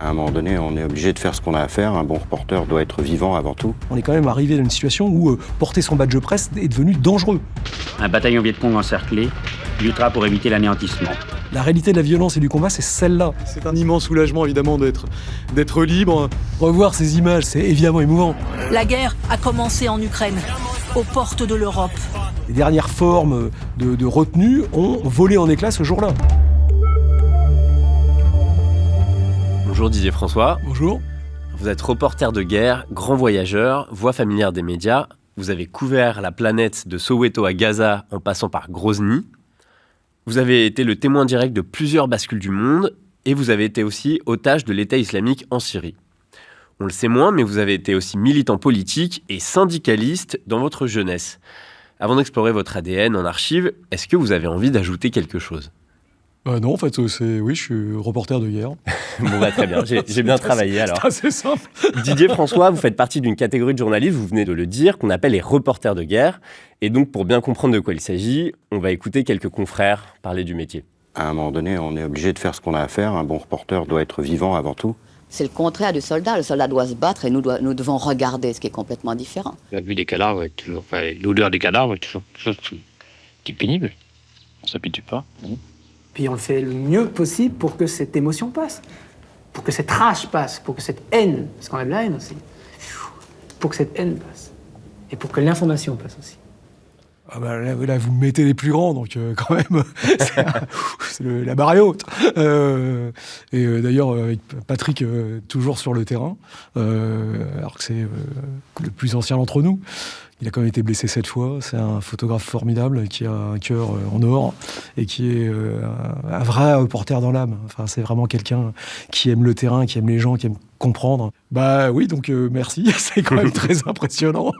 À un moment donné, on est obligé de faire ce qu'on a à faire. Un bon reporter doit être vivant avant tout. On est quand même arrivé dans une situation où porter son badge presse est devenu dangereux. Un bataillon Viet-Cong encerclé luttera pour éviter l'anéantissement. La réalité de la violence et du combat, c'est celle-là. C'est un immense soulagement, évidemment, d'être libre. Revoir ces images, c'est évidemment émouvant. La guerre a commencé en Ukraine, aux portes de l'Europe. Les dernières formes de retenue ont volé en éclats ce jour-là. Bonjour Didier François. Bonjour. Vous êtes reporter de guerre, grand voyageur, voix familière des médias. Vous avez couvert la planète de Soweto à Gaza en passant par Grozny. Vous avez été le témoin direct de plusieurs bascules du monde et vous avez été aussi otage de l'État islamique en Syrie. On le sait moins, mais vous avez été aussi militant politique et syndicaliste dans votre jeunesse. Avant d'explorer votre ADN en archives, est-ce que vous avez envie d'ajouter quelque chose ? Non, en fait, oui, je suis reporter de guerre. Bon, très bien, j'ai bien travaillé alors. C'est assez simple. Didier François, vous faites partie d'une catégorie de journalistes, vous venez de le dire, qu'on appelle les reporters de guerre. Et donc, pour bien comprendre de quoi il s'agit, on va écouter quelques confrères parler du métier. À un moment donné, on est obligé de faire ce qu'on a à faire. Un bon reporter doit être vivant avant tout. C'est le contraire du soldat. Le soldat doit se battre et nous devons regarder, ce qui est complètement différent. La vue des cadavres est toujours, l'odeur des cadavres est toujours pénible. On ne s'habitue pas. Puis on le fait le mieux possible pour que cette émotion passe, pour que cette rage passe, pour que cette haine, parce qu'on a de la haine aussi, pour que cette haine passe, et pour que l'information passe aussi. Ah bah là, vous me mettez les plus grands, donc quand même, c'est la barre est haute. D'ailleurs, avec Patrick, toujours sur le terrain, alors que c'est le plus ancien d'entre nous. Il a quand même été blessé 7 fois. C'est un photographe formidable qui a un cœur en or et qui est un vrai reporter dans l'âme. Enfin, c'est vraiment quelqu'un qui aime le terrain, qui aime les gens, qui aime comprendre. Bah oui, donc merci. C'est quand même très impressionnant.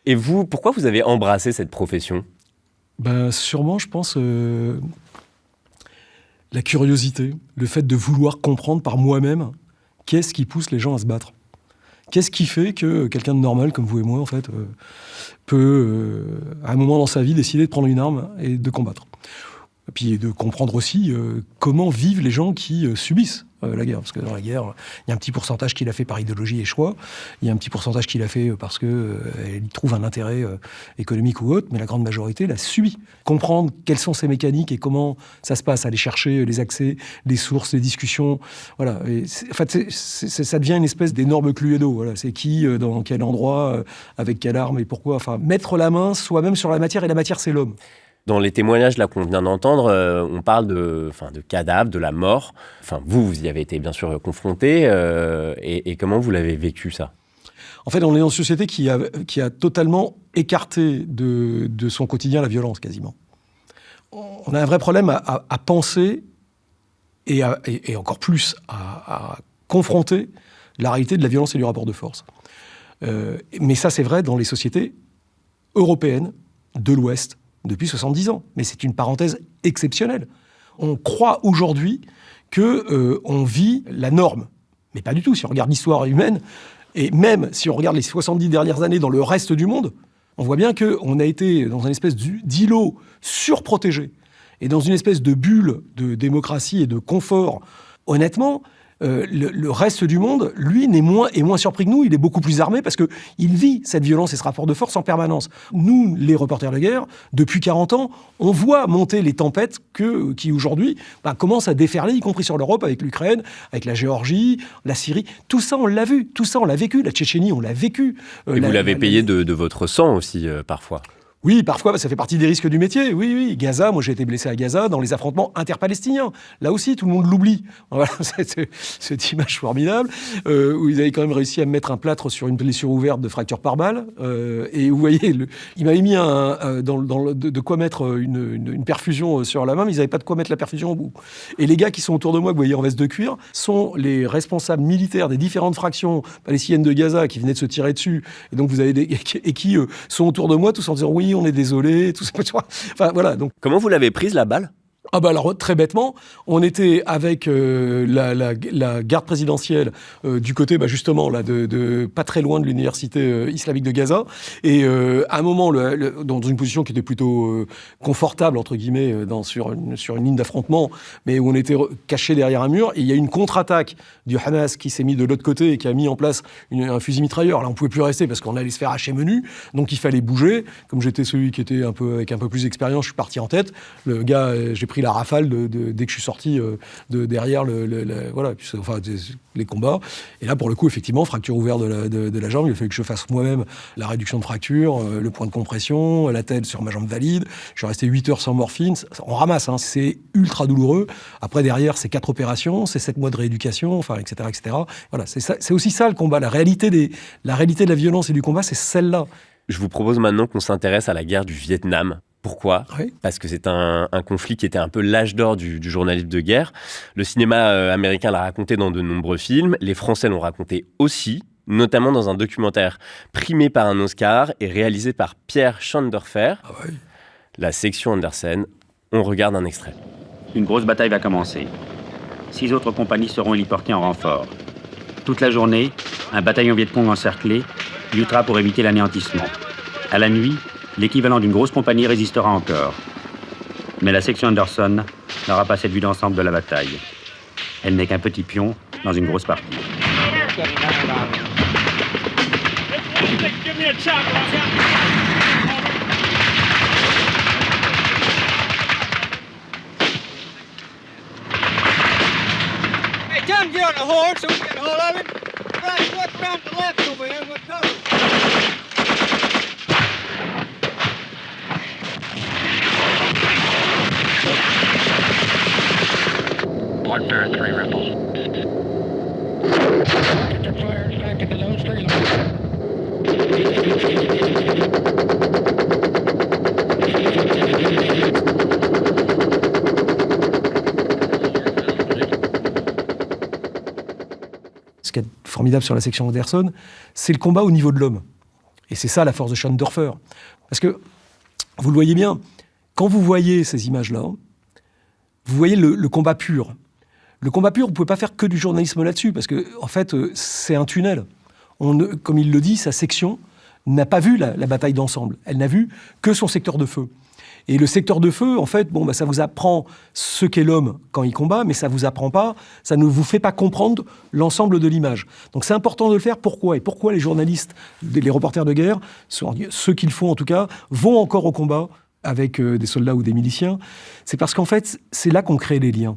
Et vous, pourquoi vous avez embrassé cette profession ? Ben, sûrement, je pense, la curiosité, le fait de vouloir comprendre par moi-même qu'est-ce qui pousse les gens à se battre. Qu'est-ce qui fait que quelqu'un de normal, comme vous et moi, en fait, peut, à un moment dans sa vie, décider de prendre une arme et de combattre. Et puis de comprendre aussi comment vivent les gens qui subissent la guerre. Parce que dans la guerre, il y a un petit pourcentage qui l'a fait par idéologie et choix. Il y a un petit pourcentage qui l'a fait parce qu'elle y trouve un intérêt économique ou autre. Mais la grande majorité l'a subi. Comprendre quelles sont ces mécaniques et comment ça se passe. Aller chercher les accès, les sources, les discussions. Voilà. Et ça devient une espèce d'énorme cluedo. Voilà. C'est qui, dans quel endroit, avec quelle arme et pourquoi. Enfin, mettre la main soi-même sur la matière. Et la matière, c'est l'homme. Dans les témoignages là qu'on vient d'entendre, on parle de cadavres, de la mort. Enfin, vous y avez été bien sûr confronté. Et comment vous l'avez vécu, ça ? En fait, on est dans une société qui a totalement écarté de son quotidien la violence, quasiment. On a un vrai problème à penser et encore plus à confronter la réalité de la violence et du rapport de force. Mais ça, c'est vrai dans les sociétés européennes de l'Ouest, depuis 70 ans. Mais c'est une parenthèse exceptionnelle. On croit aujourd'hui qu'on vit la norme. Mais pas du tout. Si on regarde l'histoire humaine, et même si on regarde les 70 dernières années dans le reste du monde, on voit bien qu'on a été dans une espèce d'îlot surprotégé et dans une espèce de bulle de démocratie et de confort. Honnêtement, le reste du monde, lui, est moins surpris que nous. Il est beaucoup plus armé parce qu'il vit cette violence et ce rapport de force en permanence. Nous, les reporters de guerre, depuis 40 ans, on voit monter les tempêtes qui aujourd'hui commencent à déferler, y compris sur l'Europe, avec l'Ukraine, avec la Géorgie, la Syrie. Tout ça, on l'a vu. Tout ça, on l'a vécu. La Tchétchénie, on l'a vécu. Et vous l'avez payé de votre sang aussi, parfois. Oui, parfois, ça fait partie des risques du métier. Oui. Gaza, moi j'ai été blessé à Gaza dans les affrontements interpalestiniens. Là aussi, tout le monde l'oublie. Voilà, cette image formidable où ils avaient quand même réussi à me mettre un plâtre sur une blessure ouverte de fracture par balle. Et vous voyez, il m'avait mis de quoi mettre une perfusion sur la main, mais ils n'avaient pas de quoi mettre la perfusion au bout. Et les gars qui sont autour de moi, que vous voyez en veste de cuir, sont les responsables militaires des différentes fractions palestiniennes de Gaza qui venaient de se tirer dessus. Et donc vous avez qui sont autour de moi tous en disant oui, on est désolé, tout ça. Enfin, voilà, donc. Comment vous l'avez prise, la balle ? Ah bah alors très bêtement, on était avec la garde présidentielle du côté justement là de pas très loin de l'université islamique de Gaza, et à un moment dans une position qui était plutôt confortable entre guillemets sur une ligne d'affrontement, mais où on était caché derrière un mur, et il y a une contre-attaque du Hamas qui s'est mis de l'autre côté et qui a mis en place un fusil mitrailleur. Là on pouvait plus rester parce qu'on allait se faire hacher menu, donc il fallait bouger. Comme j'étais celui qui était avec un peu plus d'expérience, je suis parti en tête. Le gars, j'ai pris la rafale dès que je suis sorti de derrière les combats. Et là, pour le coup, effectivement, fracture ouverte de la jambe. Il a fallu que je fasse moi-même la réduction de fracture, le point de compression, la tête sur ma jambe valide. Je suis resté 8 heures sans morphine. On ramasse, hein. C'est ultra douloureux. Après, derrière, c'est 4 opérations, c'est 7 mois de rééducation, etc., etc. Voilà, c'est aussi ça le combat. La réalité de la violence et du combat, c'est celle-là. Je vous propose maintenant qu'on s'intéresse à la guerre du Vietnam. Pourquoi ? Oui. Parce que c'est un conflit qui était un peu l'âge d'or du journalisme de guerre. Le cinéma américain l'a raconté dans de nombreux films. Les Français l'ont raconté aussi, notamment dans un documentaire primé par un Oscar et réalisé par Pierre Schandorfer. Ah oui. La section Andersen. On regarde un extrait. Une grosse bataille va commencer. 6 autres compagnies seront héliportées en renfort. Toute la journée, un bataillon Viet Cong encerclé luttera pour éviter l'anéantissement. À la nuit, l'équivalent d'une grosse compagnie résistera encore. Mais la section Anderson n'aura pas cette vue d'ensemble de la bataille. Elle n'est qu'un petit pion dans une grosse partie. Ce qui est formidable sur la section Anderson, c'est le combat au niveau de l'homme. Et c'est ça la force de Schandorfer. Parce que, vous le voyez bien, quand vous voyez ces images-là, vous voyez le combat pur. Le combat pur, vous ne pouvez pas faire que du journalisme là-dessus, parce que, en fait, c'est un tunnel. Comme il le dit, sa section n'a pas vu la bataille d'ensemble. Elle n'a vu que son secteur de feu. Et le secteur de feu, en fait, ça vous apprend ce qu'est l'homme quand il combat, mais ça vous apprend pas, ça ne vous fait pas comprendre l'ensemble de l'image. Donc c'est important de le faire. Pourquoi ? Et pourquoi les journalistes, les reporters de guerre, ceux qui le font en tout cas, vont encore au combat avec des soldats ou des miliciens ? C'est parce qu'en fait, c'est là qu'on crée les liens.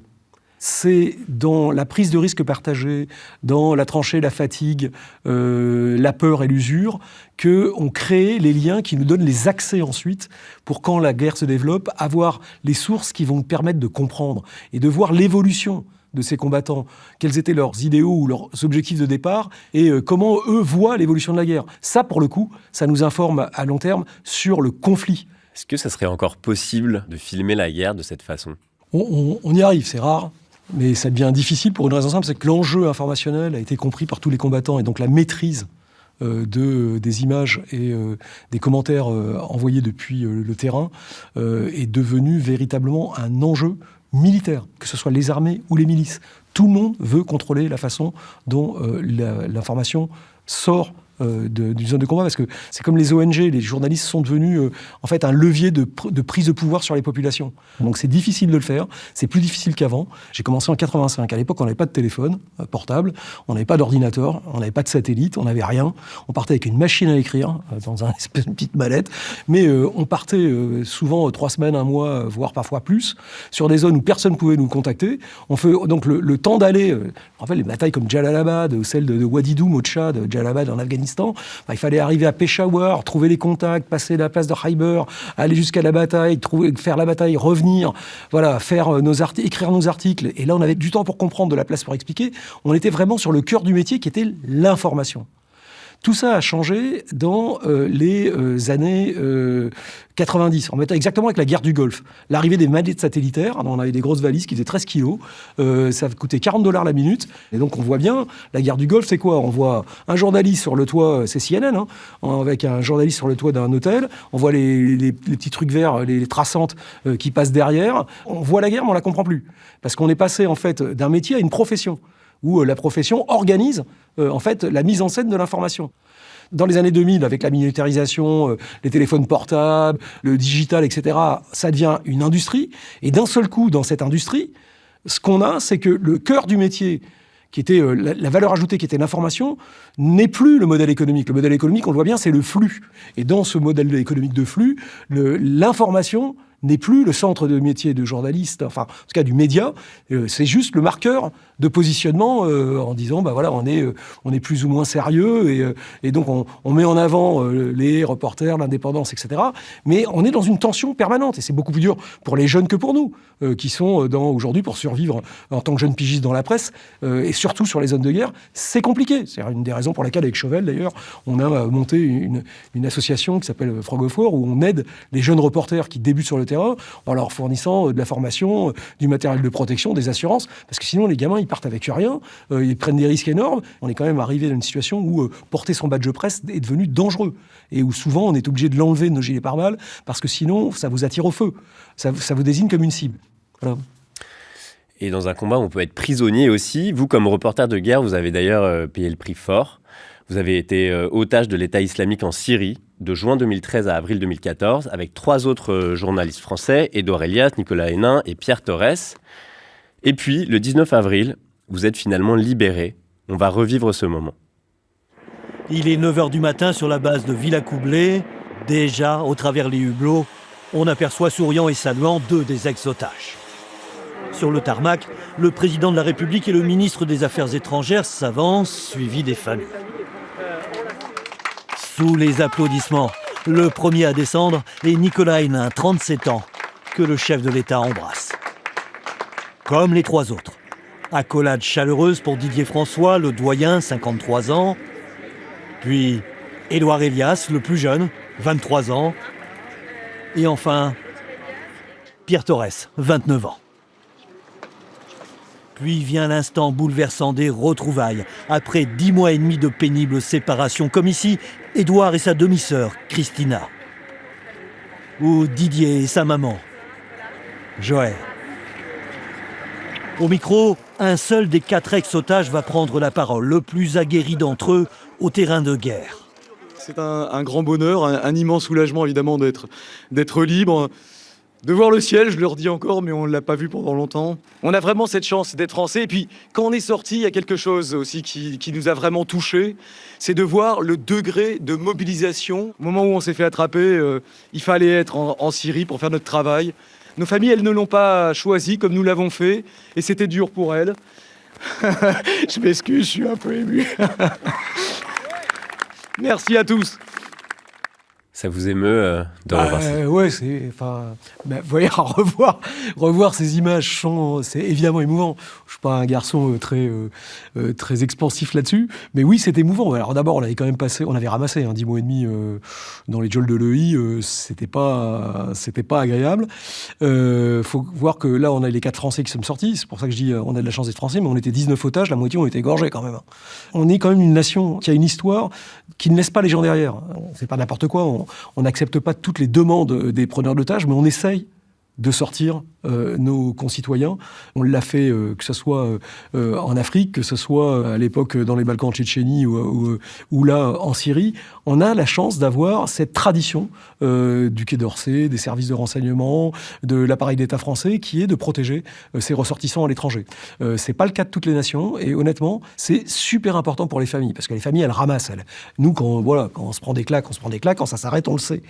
C'est dans la prise de risque partagée, dans la tranchée, la fatigue, la peur et l'usure, qu'on crée les liens qui nous donnent les accès ensuite pour, quand la guerre se développe, avoir les sources qui vont nous permettre de comprendre et de voir l'évolution de ces combattants, quels étaient leurs idéaux ou leurs objectifs de départ et comment eux voient l'évolution de la guerre. Ça, pour le coup, ça nous informe à long terme sur le conflit. Est-ce que ça serait encore possible de filmer la guerre de cette façon ? On y arrive, c'est rare. Mais ça devient difficile pour une raison simple, c'est que l'enjeu informationnel a été compris par tous les combattants, et donc la maîtrise des images et des commentaires envoyés depuis le terrain est devenue véritablement un enjeu militaire, que ce soit les armées ou les milices. Tout le monde veut contrôler la façon dont l'information sort d'une zone de combat, parce que c'est comme les ONG, les journalistes sont devenus en fait un levier de prise de pouvoir sur les populations. Donc c'est difficile de le faire, c'est plus difficile qu'avant. J'ai commencé en 85, à l'époque on n'avait pas de téléphone portable, on n'avait pas d'ordinateur, on n'avait pas de satellite, on n'avait rien. On partait avec une machine à écrire, dans une espèce de petite mallette, mais on partait souvent 3 semaines, 1 mois, voire parfois plus, sur des zones où personne ne pouvait nous contacter. On fait donc le temps d'aller, en fait les batailles comme Jalalabad, ou celle de Wadi Doum au Tchad, Jalalabad en Afghanistan, il fallait arriver à Peshawar, trouver les contacts, passer la place de Khyber, aller jusqu'à la bataille, faire la bataille, revenir, voilà, faire écrire nos articles. Et là, on avait du temps pour comprendre, de la place pour expliquer. On était vraiment sur le cœur du métier qui était l'information. Tout ça a changé dans les années 90. On mettait exactement avec la guerre du Golfe. L'arrivée des manettes satellitaires, on avait des grosses valises qui faisaient 13 kilos, ça coûtait $40 la minute. Et donc on voit bien, la guerre du Golfe, c'est quoi? On voit un journaliste sur le toit, c'est CNN, avec un journaliste sur le toit d'un hôtel. On voit les petits trucs verts, les traçantes qui passent derrière. On voit la guerre, mais on la comprend plus. Parce qu'on est passé en fait d'un métier à une profession, où la profession organise en fait la mise en scène de l'information. Dans les années 2000, avec la miniaturisation, les téléphones portables, le digital, etc., ça devient une industrie. Et d'un seul coup, dans cette industrie, ce qu'on a, c'est que le cœur du métier, qui était la valeur ajoutée, qui était l'information, n'est plus le modèle économique. Le modèle économique, on le voit bien, c'est le flux. Et dans ce modèle économique de flux, l'information n'est plus le centre de métier de journaliste, enfin, en tout cas du média, c'est juste le marqueur de positionnement en disant, bah voilà, on est plus ou moins sérieux et donc on met en avant les reporters, l'indépendance, etc. Mais on est dans une tension permanente et c'est beaucoup plus dur pour les jeunes que pour nous, qui sont aujourd'hui pour survivre en tant que jeunes pigistes dans la presse et surtout sur les zones de guerre, c'est compliqué. C'est une des raisons pour laquelle, avec Chauvel d'ailleurs, on a monté une association qui s'appelle Frog of War, où on aide les jeunes reporters qui débutent sur le terrain en leur fournissant de la formation, du matériel de protection, des assurances, parce que sinon les gamins ils partent avec rien, ils prennent des risques énormes. On est quand même arrivé dans une situation où porter son badge presse est devenu dangereux et où souvent on est obligé de l'enlever de nos gilets pare-balles parce que sinon ça vous attire au feu, ça vous désigne comme une cible. Voilà. Et dans un combat, on peut être prisonnier aussi. Vous, comme reporter de guerre, vous avez d'ailleurs payé le prix fort. Vous avez été otage de l'État islamique en Syrie, de juin 2013 à avril 2014, avec 3 autres journalistes français, Édouard Elias, Nicolas Hénin et Pierre Torres. Et puis, le 19 avril, vous êtes finalement libérés. On va revivre ce moment. Il est 9h du matin sur la base de Villacoublay. Déjà, au travers les hublots, on aperçoit souriant et saluant 2 des ex-otages. Sur le tarmac, le président de la République et le ministre des Affaires étrangères s'avancent, suivis des familles. Sous les applaudissements, le premier à descendre est Nicolas Hénin, 37 ans, que le chef de l'État embrasse. Comme les 3 autres. Accolade chaleureuse pour Didier François, le doyen, 53 ans. Puis Édouard Elias, le plus jeune, 23 ans. Et enfin, Pierre Torres, 29 ans. Puis vient l'instant bouleversant des retrouvailles. Après 10 mois et demi de pénible séparation, comme ici, Édouard et sa demi-sœur, Christina. Ou Didier et sa maman, Joël. Au micro, un seul des 4 ex-otages va prendre la parole, le plus aguerri d'entre eux au terrain de guerre. C'est un grand bonheur, un immense soulagement évidemment d'être libre. De voir le ciel, je le redis encore, mais on ne l'a pas vu pendant longtemps. On a vraiment cette chance d'être français. Et puis, quand on est sorti, il y a quelque chose aussi qui nous a vraiment touchés. C'est de voir le degré de mobilisation. Au moment où on s'est fait attraper, il fallait être en Syrie pour faire notre travail. Nos familles, elles ne l'ont pas choisi comme nous l'avons fait. Et c'était dur pour elles. Je m'excuse, je suis un peu ému. Merci à tous. Ça vous émeut de revoir ça? Ouais, c'est, enfin, vous voyez, revoir ces images, c'est évidemment émouvant. Je suis pas un garçon très expansif là-dessus, mais oui, c'est émouvant. Alors d'abord, on avait ramassé 10 mois et demi dans les geôles de l'EI, c'était pas agréable. Faut voir que là, on a les 4 Français qui sont sortis. C'est pour ça que je dis, on a de la chance d'être Français, mais on était 19 otages, la moitié ont été égorgés quand même. On est quand même une nation qui a une histoire qui ne laisse pas les gens derrière. C'est pas n'importe quoi. On n'accepte pas toutes les demandes des preneurs d'otages, mais on essaye de sortir nos concitoyens. On l'a fait, que ce soit en Afrique, que ce soit à l'époque dans les Balkans, en Tchétchénie ou là en Syrie. On a la chance d'avoir cette tradition du Quai d'Orsay, des services de renseignement, de l'appareil d'État français, qui est de protéger ses ressortissants à l'étranger. C'est pas le cas de toutes les nations, et honnêtement, c'est super important pour les familles, parce que les familles, elles ramassent. Nous, quand on se prend des claques, quand ça s'arrête, on le sait.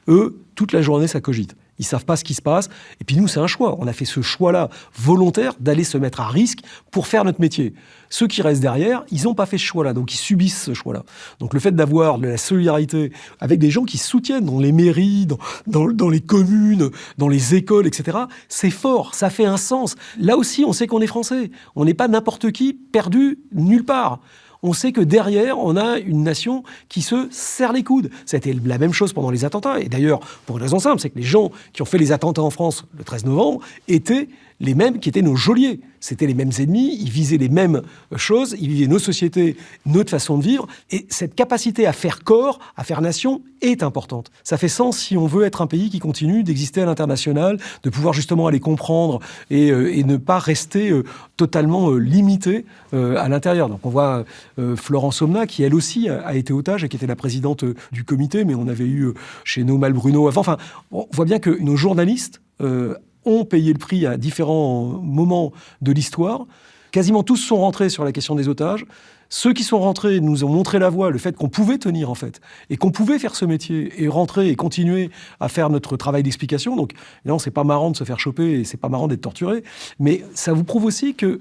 Eux, toute la journée, ça cogite. Ils savent pas ce qui se passe. Et puis nous, c'est un choix. On a fait ce choix-là volontaire d'aller se mettre à risque pour faire notre métier. Ceux qui restent derrière, ils n'ont pas fait ce choix-là, donc ils subissent ce choix-là. Donc le fait d'avoir de la solidarité avec des gens qui soutiennent dans les mairies, dans les communes, dans les écoles, etc., c'est fort, ça fait un sens. Là aussi, on sait qu'on est français. On n'est pas n'importe qui perdu nulle part. on sait que derrière, on a une nation qui se serre les coudes. Ça a été la même chose pendant les attentats. Et d'ailleurs, pour une raison simple, c'est que les gens qui ont fait les attentats en France le 13 novembre étaient les mêmes qui étaient nos geôliers. C'était les mêmes ennemis, ils visaient les mêmes choses, ils vivaient nos sociétés, notre façon de vivre. Et cette capacité à faire corps, à faire nation, est importante. Ça fait sens si on veut être un pays qui continue d'exister à l'international, de pouvoir justement aller comprendre et ne pas rester totalement limité à l'intérieur. Donc on voit Florence Aubenas, qui elle aussi a été otage et qui était la présidente du comité, mais on avait eu chez nous Malbruno avant. Enfin, on voit bien que nos journalistes ont payé le prix à différents moments de l'histoire. Quasiment tous sont rentrés sur la question des otages. Ceux qui sont rentrés nous ont montré la voie, le fait qu'on pouvait tenir, en fait, et qu'on pouvait faire ce métier, et rentrer et continuer à faire notre travail d'explication. Donc, non, c'est pas marrant de se faire choper, et c'est pas marrant d'être torturé, mais ça vous prouve aussi que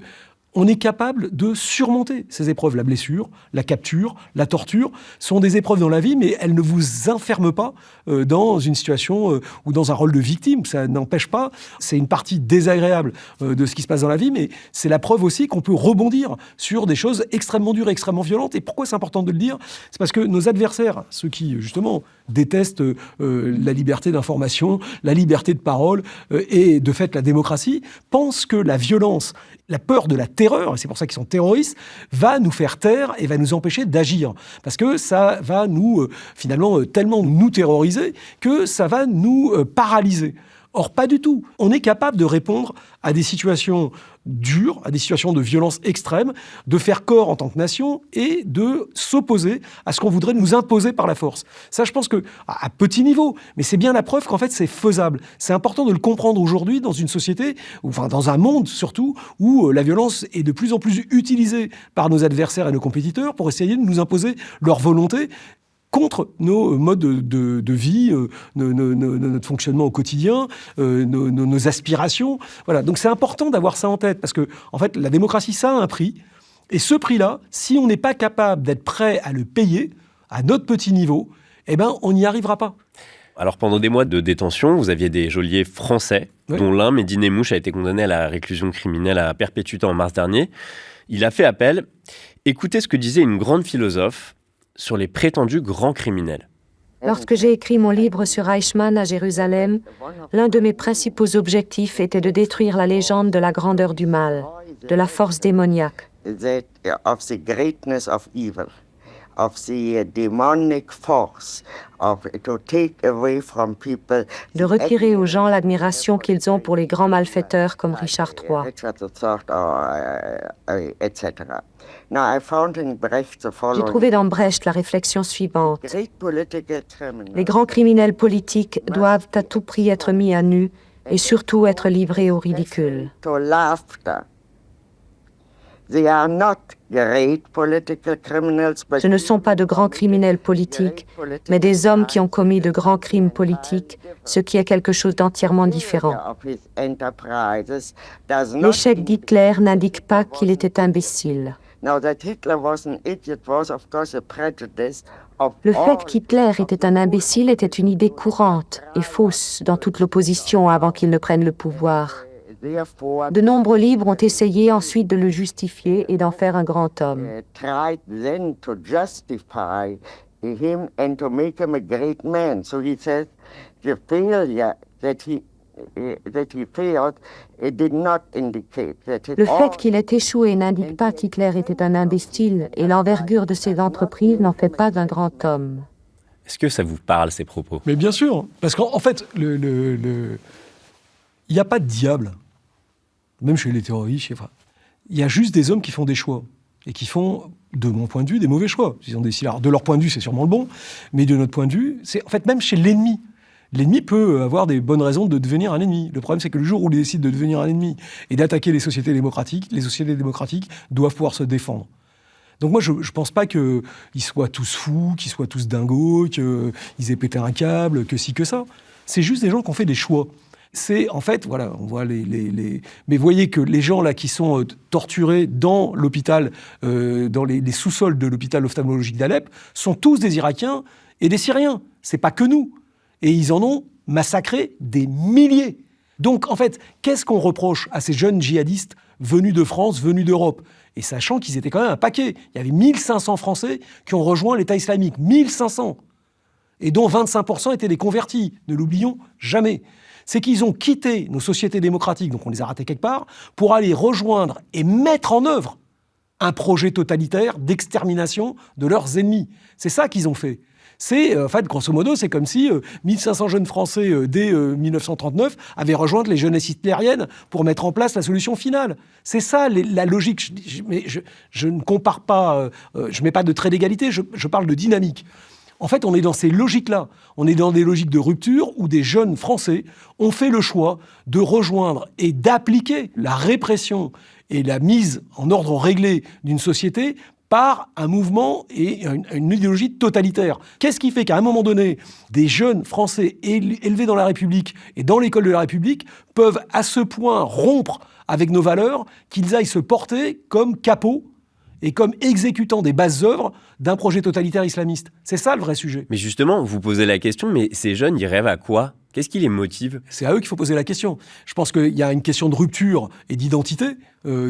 on est capable de surmonter ces épreuves. La blessure, la capture, la torture sont des épreuves dans la vie, mais elles ne vous enferment pas dans une situation ou dans un rôle de victime. Ça n'empêche pas. C'est une partie désagréable de ce qui se passe dans la vie, mais c'est la preuve aussi qu'on peut rebondir sur des choses extrêmement dures, extrêmement violentes. Et pourquoi c'est important de le dire ? C'est parce que nos adversaires, ceux qui, justement, détestent la liberté d'information, la liberté de parole et, de fait, la démocratie, pensent que la violence, la peur de la terreur, et c'est pour ça qu'ils sont terroristes, va nous faire taire et va nous empêcher d'agir. Parce que ça va nous, finalement, tellement nous terroriser que ça va nous paralyser. Or, pas du tout. On est capable de répondre à des situations dures, à des situations de violence extrême, de faire corps en tant que nation et de s'opposer à ce qu'on voudrait nous imposer par la force. Ça, je pense que, à petit niveau, mais c'est bien la preuve qu'en fait, c'est faisable. C'est important de le comprendre aujourd'hui dans une société, enfin dans un monde surtout, où la violence est de plus en plus utilisée par nos adversaires et nos compétiteurs pour essayer de nous imposer leur volonté contre nos modes de vie, notre fonctionnement au quotidien, nos aspirations. Voilà. Donc c'est important d'avoir ça en tête, parce que en fait, la démocratie, ça a un prix. Et ce prix-là, si on n'est pas capable d'être prêt à le payer à notre petit niveau, eh ben, on n'y arrivera pas. Alors pendant des mois de détention, vous aviez des geôliers français, dont l'un, Mehdi Nemmouche, a été condamné à la réclusion criminelle à perpétuité en mars dernier. Il a fait appel. Écoutez ce que disait une grande philosophe sur les prétendus grands criminels. Lorsque j'ai écrit mon livre sur Eichmann à Jérusalem, l'un de mes principaux objectifs était de détruire la légende de la grandeur du mal, de la force démoniaque. De retirer aux gens l'admiration qu'ils ont pour les grands malfaiteurs comme Richard III. J'ai trouvé dans Brecht la réflexion suivante. Les grands criminels politiques doivent à tout prix être mis à nu et surtout être livrés au ridicule. Ce ne sont pas de grands criminels politiques, mais des hommes qui ont commis de grands crimes politiques, ce qui est quelque chose d'entièrement différent. L'échec d'Hitler n'indique pas qu'il était imbécile. Le fait qu'Hitler était un imbécile était une idée courante et fausse dans toute l'opposition avant qu'il ne prenne le pouvoir. De nombreux livres ont essayé ensuite de le justifier et d'en faire un grand homme. Le fait qu'il ait échoué n'indique pas qu'Hitler était un imbécile et l'envergure de ses entreprises n'en fait pas un grand homme. Est-ce que ça vous parle, ces propos ? Mais bien sûr, parce qu'en fait, il n'y a pas de diable. Même chez les terroristes, il y a juste des hommes qui font des choix et qui font, de mon point de vue, des mauvais choix. Ils ont décidé, alors, de leur point de vue, c'est sûrement le bon, mais de notre point de vue, c'est en fait même chez l'ennemi. L'ennemi peut avoir des bonnes raisons de devenir un ennemi. Le problème, c'est que le jour où il décide de devenir un ennemi et d'attaquer les sociétés démocratiques doivent pouvoir se défendre. Donc moi, je ne pense pas qu'ils soient tous fous, qu'ils soient tous dingos, qu'ils aient pété un câble, que ci, que ça. C'est juste des gens qui ont fait des choix. C'est, en fait, voilà, on voit mais voyez que les gens là qui sont torturés dans l'hôpital, dans les sous-sols de l'hôpital ophtalmologique d'Alep, sont tous des Irakiens et des Syriens. C'est pas que nous. Et ils en ont massacré des milliers. Donc, en fait, qu'est-ce qu'on reproche à ces jeunes djihadistes venus de France, venus d'Europe ? Et sachant qu'ils étaient quand même un paquet. Il y avait 1500 Français qui ont rejoint l'État islamique. 1500 ! Et dont 25% étaient des convertis. Ne l'oublions jamais. C'est qu'ils ont quitté nos sociétés démocratiques, donc on les a ratés quelque part, pour aller rejoindre et mettre en œuvre un projet totalitaire d'extermination de leurs ennemis. C'est ça qu'ils ont fait. C'est, en fait, grosso modo, c'est comme si 1500 jeunes Français, dès 1939, avaient rejoint les jeunesses hitlériennes pour mettre en place la solution finale. C'est ça la logique. Mais je ne compare pas, je ne mets pas de trait d'égalité, je parle de dynamique. En fait, on est dans ces logiques-là. On est dans des logiques de rupture où des jeunes Français ont fait le choix de rejoindre et d'appliquer la répression et la mise en ordre réglé d'une société par un mouvement et une idéologie totalitaire. Qu'est-ce qui fait qu'à un moment donné, des jeunes Français élevés dans la République et dans l'école de la République peuvent à ce point rompre avec nos valeurs qu'ils aillent se porter comme capots et comme exécutant des bases œuvres d'un projet totalitaire islamiste. C'est ça le vrai sujet. Mais justement, vous posez la question, mais ces jeunes, ils rêvent à quoi ? Qu'est-ce qui les motive ? C'est à eux qu'il faut poser la question. Je pense qu'il y a une question de rupture et d'identité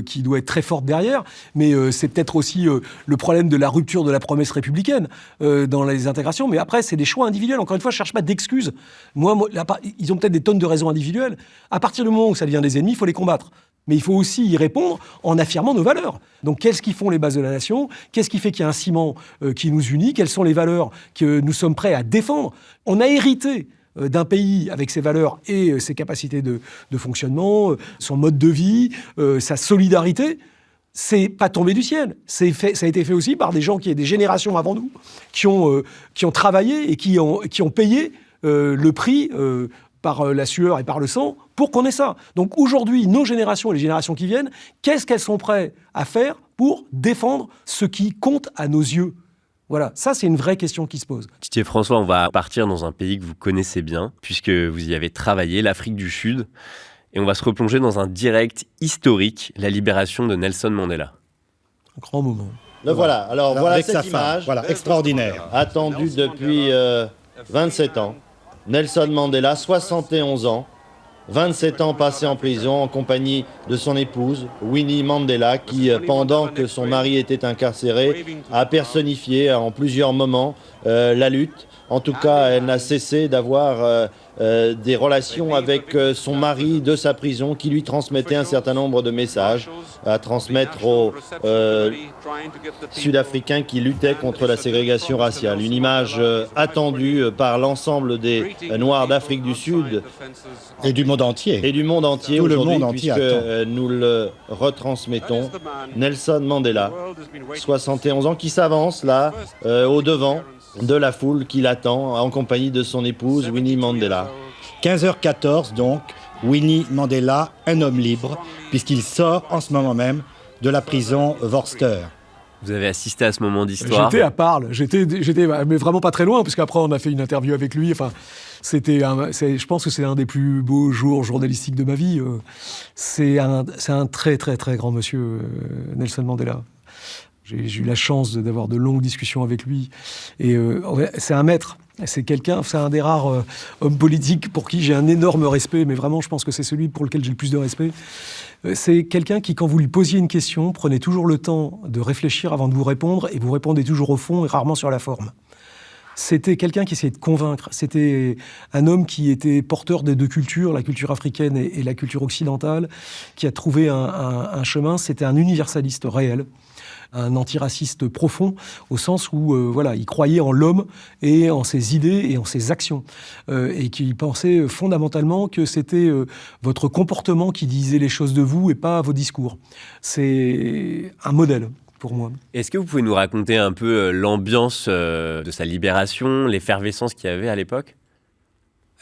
qui doit être très forte derrière, mais c'est peut-être aussi le problème de la rupture de la promesse républicaine dans les intégrations. Mais après, c'est des choix individuels. Encore une fois, je ne cherche pas d'excuses. Ils ont peut-être des tonnes de raisons individuelles. À partir du moment où ça devient des ennemis, il faut les combattre. Mais il faut aussi y répondre en affirmant nos valeurs. Donc, qu'est-ce qui font les bases de la nation ? Qu'est-ce qui fait qu'il y a un ciment qui nous unit ? Quelles sont les valeurs que nous sommes prêts à défendre ? On a hérité d'un pays avec ses valeurs et ses capacités de fonctionnement, son mode de vie, sa solidarité. C'est pas tombé du ciel. Ça a été fait aussi par des gens des générations avant nous, qui ont travaillé et qui ont payé le prix par la sueur et par le sang, pour qu'on ait ça. Donc aujourd'hui, nos générations et les générations qui viennent, qu'est-ce qu'elles sont prêtes à faire pour défendre ce qui compte à nos yeux ? Voilà, ça c'est une vraie question qui se pose. Didier François, on va partir dans un pays que vous connaissez bien, puisque vous y avez travaillé, l'Afrique du Sud, et on va se replonger dans un direct historique, la libération de Nelson Mandela. Un grand moment. Le voilà, alors voilà avec cette sa image, femme, extraordinaire. attendue depuis 27 ans. Nelson Mandela, 71 ans, 27 ans passés en prison en compagnie de son épouse, Winnie Mandela, qui, pendant que son mari était incarcéré, a personnifié en plusieurs moments la lutte. En tout cas, elle n'a cessé d'avoir des relations avec son mari de sa prison qui lui transmettait un certain nombre de messages à transmettre aux Sud-Africains qui luttaient contre la ségrégation raciale. Une image attendue par l'ensemble des Noirs d'Afrique du Sud. Et du monde entier. Et du monde entier Tout aujourd'hui, le monde entier puisque nous le retransmettons. Nelson Mandela, 71 ans, qui s'avance là, au devant de la foule qui l'attend en compagnie de son épouse Winnie Mandela. 15h14 donc, Winnie Mandela, un homme libre, puisqu'il sort en ce moment même de la prison Worcester. Vous avez assisté à ce moment d'histoire ? J'étais à Parle, j'étais mais vraiment pas très loin, parce qu'après on a fait une interview avec lui. Enfin, je pense que c'est un des plus beaux jours journalistiques de ma vie. C'est un très très très grand monsieur, Nelson Mandela. J'ai eu la chance d'avoir de longues discussions avec lui. Et c'est un maître. C'est un des rares hommes politiques pour qui j'ai un énorme respect, mais vraiment, je pense que c'est celui pour lequel j'ai le plus de respect. C'est quelqu'un qui, quand vous lui posiez une question, prenait toujours le temps de réfléchir avant de vous répondre, et vous répondez toujours au fond et rarement sur la forme. C'était quelqu'un qui essayait de convaincre. C'était un homme qui était porteur des deux cultures, la culture africaine et la culture occidentale, qui a trouvé un chemin. C'était un universaliste réel, un antiraciste profond, au sens où il croyait en l'homme et en ses idées et en ses actions. Et qui pensait fondamentalement que c'était votre comportement qui disait les choses de vous et pas vos discours. C'est un modèle pour moi. Est-ce que vous pouvez nous raconter un peu l'ambiance de sa libération, l'effervescence qu'il y avait à l'époque ?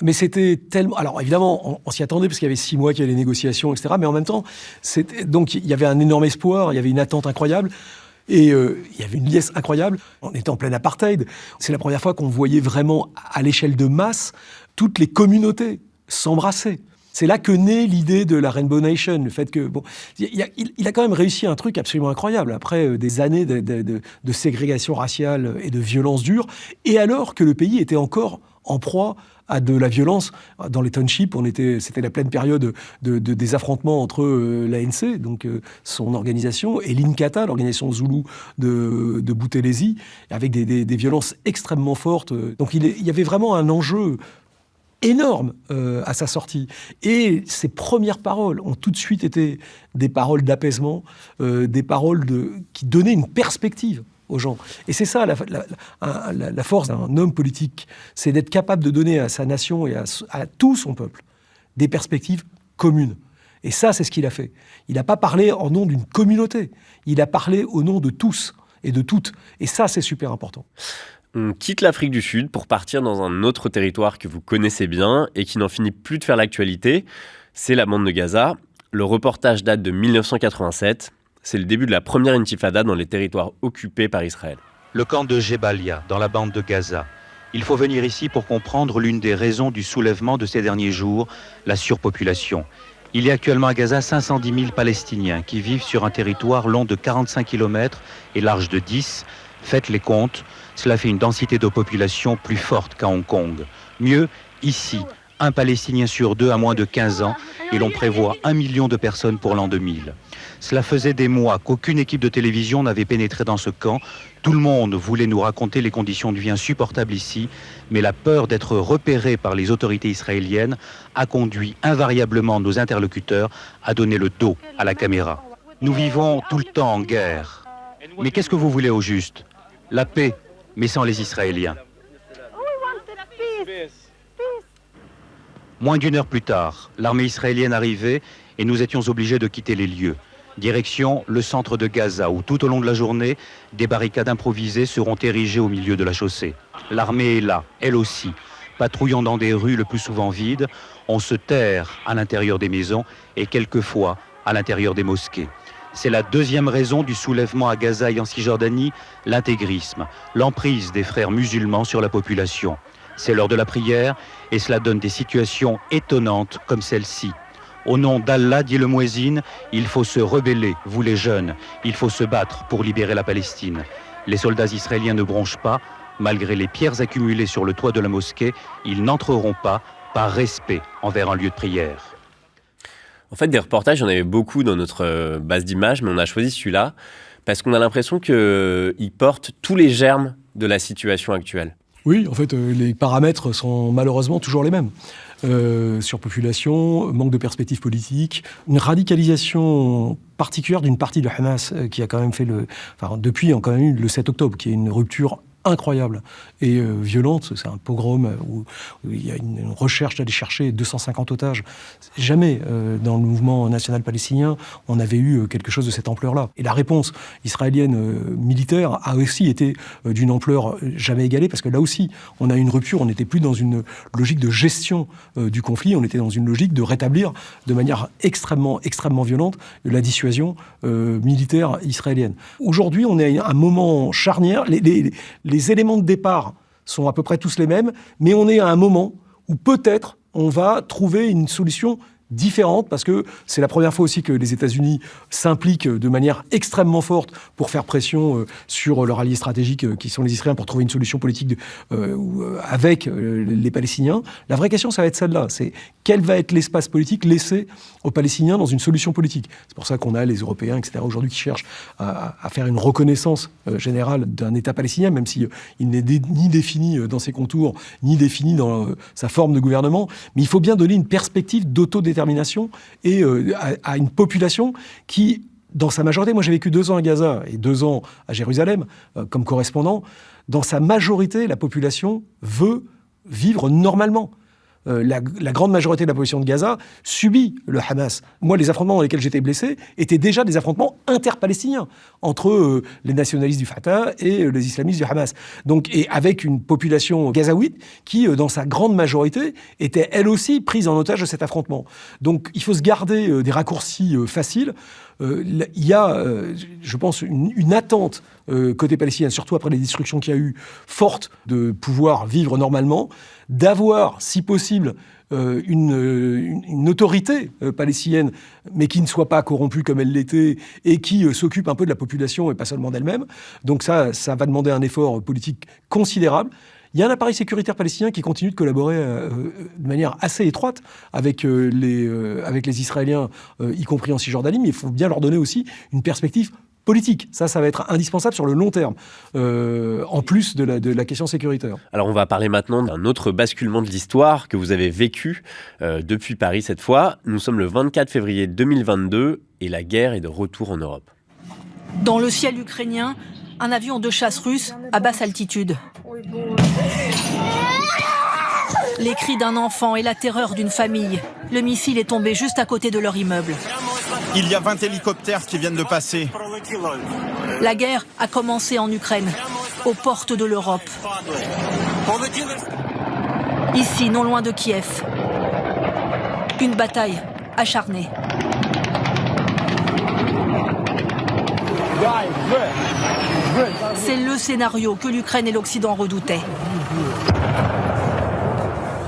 Mais c'était tellement... Alors évidemment, on s'y attendait parce qu'il y avait 6 mois qu'il y avait les négociations, etc. Mais en même temps, donc il y avait un énorme espoir, il y avait une attente incroyable. Et il y avait une liesse incroyable. On était en plein apartheid. C'est la première fois qu'on voyait vraiment, à l'échelle de masse, toutes les communautés s'embrasser. C'est là que naît l'idée de la Rainbow Nation, le fait que... il a quand même réussi un truc absolument incroyable, après des années de ségrégation raciale et de violence dure, et alors que le pays était encore en proie à de la violence. Dans les townships, c'était la pleine période des affrontements entre l'ANC, donc son organisation, et l'Inkatha, l'organisation zoulou de Boutelesi, avec des violences extrêmement fortes. Donc il y avait vraiment un enjeu énorme à sa sortie. Et ses premières paroles ont tout de suite été des paroles d'apaisement, des paroles qui donnaient une perspective aux gens. Et c'est ça la force d'un homme politique, c'est d'être capable de donner à sa nation et à tout son peuple des perspectives communes. Et ça, c'est ce qu'il a fait. Il n'a pas parlé en nom d'une communauté, il a parlé au nom de tous et de toutes. Et ça, c'est super important. On quitte l'Afrique du Sud pour partir dans un autre territoire que vous connaissez bien et qui n'en finit plus de faire l'actualité. C'est la bande de Gaza. Le reportage date de 1987. C'est le début de la première intifada dans les territoires occupés par Israël. Le camp de Jebalia, dans la bande de Gaza. Il faut venir ici pour comprendre l'une des raisons du soulèvement de ces derniers jours, la surpopulation. Il y a actuellement à Gaza 510 000 Palestiniens qui vivent sur un territoire long de 45 km et large de 10. Faites les comptes, cela fait une densité de population plus forte qu'à Hong Kong. Mieux, ici, un Palestinien sur 2 a moins de 15 ans et l'on prévoit 1 million de personnes pour l'an 2000. Cela faisait des mois qu'aucune équipe de télévision n'avait pénétré dans ce camp. Tout le monde voulait nous raconter les conditions de vie insupportables ici, mais la peur d'être repéré par les autorités israéliennes a conduit invariablement nos interlocuteurs à donner le dos à la caméra. Nous vivons tout le temps en guerre. Mais qu'est-ce que vous voulez au juste ? La paix, mais sans les Israéliens. Moins d'une heure plus tard, l'armée israélienne arrivait et nous étions obligés de quitter les lieux. Direction le centre de Gaza, où tout au long de la journée, des barricades improvisées seront érigées au milieu de la chaussée. L'armée est là, elle aussi, patrouillant dans des rues le plus souvent vides. On se terre à l'intérieur des maisons et quelquefois à l'intérieur des mosquées. C'est la deuxième raison du soulèvement à Gaza et en Cisjordanie, l'intégrisme, l'emprise des frères musulmans sur la population. C'est l'heure de la prière et cela donne des situations étonnantes comme celle-ci. Au nom d'Allah, dit le muezzin, il faut se rebeller, vous les jeunes, il faut se battre pour libérer la Palestine. Les soldats israéliens ne bronchent pas, malgré les pierres accumulées sur le toit de la mosquée, ils n'entreront pas par respect envers un lieu de prière. En fait, des reportages, il y en avait beaucoup dans notre base d'images, mais on a choisi celui-là parce qu'on a l'impression qu'il porte tous les germes de la situation actuelle. Oui, en fait, les paramètres sont malheureusement toujours les mêmes. Surpopulation, manque de perspectives politiques, une radicalisation particulière d'une partie de Hamas qui a quand même fait depuis, on a quand même eu le 7 octobre, qui est une rupture incroyable et violente. C'est un pogrom où il y a une recherche d'aller chercher 250 otages. Jamais dans le mouvement national palestinien on avait eu quelque chose de cette ampleur-là. Et la réponse israélienne militaire a aussi été d'une ampleur jamais égalée, parce que là aussi, on a une rupture. On n'était plus dans une logique de gestion du conflit, on était dans une logique de rétablir de manière extrêmement violente la dissuasion militaire israélienne. Aujourd'hui, on est à un moment charnière. Les éléments de départ sont à peu près tous les mêmes, mais on est à un moment où peut-être on va trouver une solution différente, parce que c'est la première fois aussi que les États-Unis s'impliquent de manière extrêmement forte pour faire pression sur leurs alliés stratégiques qui sont les Israéliens, pour trouver une solution politique avec les Palestiniens. La vraie question, ça va être celle-là, c'est quel va être l'espace politique laissé aux Palestiniens dans une solution politique. C'est pour ça qu'on a les Européens, etc., aujourd'hui, qui cherchent à faire une reconnaissance générale d'un État palestinien, même s'il n'est ni défini dans ses contours, ni défini dans sa forme de gouvernement. Mais il faut bien donner une perspective d'autodétermination et à une population qui, dans sa majorité, moi j'ai vécu 2 ans à Gaza et 2 ans à Jérusalem comme correspondant, dans sa majorité, la population veut vivre normalement. La grande majorité de la population de Gaza subit le Hamas. Moi, les affrontements dans lesquels j'étais blessé étaient déjà des affrontements interpalestiniens entre les nationalistes du Fatah et les islamistes du Hamas. Donc, et avec une population gazaouite qui, dans sa grande majorité, était elle aussi prise en otage de cet affrontement. Donc, il faut se garder des raccourcis faciles. Il y a, je pense, une attente côté palestinien, surtout après les destructions qu'il y a eu, forte de pouvoir vivre normalement, d'avoir, si possible, une autorité palestinienne, mais qui ne soit pas corrompue comme elle l'était, et qui s'occupe un peu de la population et pas seulement d'elle-même. Donc ça va demander un effort politique considérable. Il y a un appareil sécuritaire palestinien qui continue de collaborer de manière assez étroite avec les Israéliens, y compris en Cisjordanie, mais il faut bien leur donner aussi une perspective politique. Ça va être indispensable sur le long terme, en plus de la question sécuritaire. Alors on va parler maintenant d'un autre basculement de l'histoire que vous avez vécu depuis Paris cette fois. Nous sommes le 24 février 2022 et la guerre est de retour en Europe. Dans le ciel ukrainien, un avion de chasse russe à basse altitude. Les cris d'un enfant et la terreur d'une famille. Le missile est tombé juste à côté de leur immeuble. Il y a 20 hélicoptères qui viennent de passer. La guerre a commencé en Ukraine, aux portes de l'Europe. Ici, non loin de Kiev. Une bataille acharnée. C'est le scénario que l'Ukraine et l'Occident redoutaient.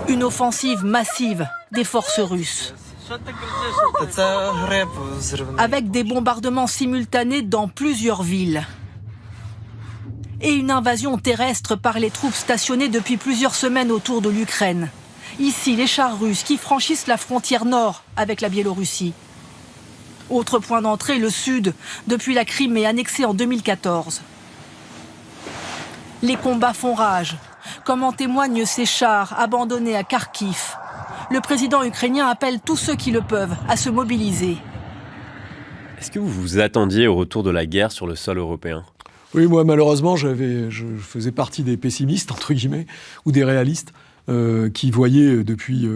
Une offensive massive des forces russes. Avec des bombardements simultanés dans plusieurs villes. Et une invasion terrestre par les troupes stationnées depuis plusieurs semaines autour de l'Ukraine. Ici, les chars russes qui franchissent la frontière nord avec la Biélorussie. Autre point d'entrée, le sud, depuis la Crimée annexée en 2014. Les combats font rage, comme en témoignent ces chars abandonnés à Kharkiv. Le président ukrainien appelle tous ceux qui le peuvent à se mobiliser. Est-ce que vous vous attendiez au retour de la guerre sur le sol européen ? Oui, moi malheureusement, je faisais partie des pessimistes, entre guillemets, ou des réalistes, qui voyaient depuis...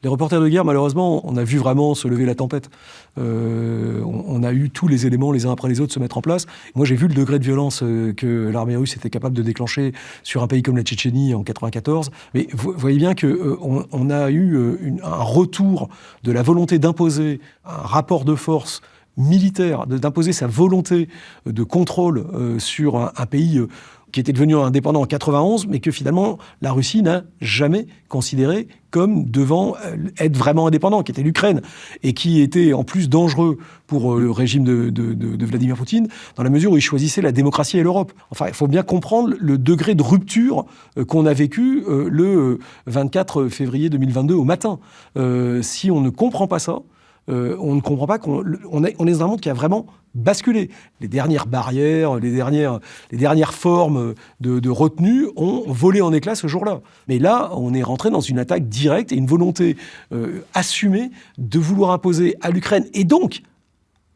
les reporters de guerre, malheureusement, on a vu vraiment se lever la tempête. On a eu tous les éléments, les uns après les autres, se mettre en place. Moi, j'ai vu le degré de violence que l'armée russe était capable de déclencher sur un pays comme la Tchétchénie en 1994. Mais vous voyez bien qu'on a eu un retour de la volonté d'imposer un rapport de force militaire, d'imposer sa volonté de contrôle sur un pays qui était devenu indépendant en 91, mais que finalement la Russie n'a jamais considéré comme devant être vraiment indépendant, qui était l'Ukraine, et qui était en plus dangereux pour le régime de Vladimir Poutine, dans la mesure où il choisissait la démocratie et l'Europe. Enfin, il faut bien comprendre le degré de rupture qu'on a vécu le 24 février 2022 au matin. Si on ne comprend pas ça, on ne comprend pas qu'on est dans un monde qui a vraiment basculé. Les dernières barrières, les dernières formes de retenue ont volé en éclats ce jour-là. Mais là, on est rentré dans une attaque directe et une volonté assumée de vouloir imposer à l'Ukraine et donc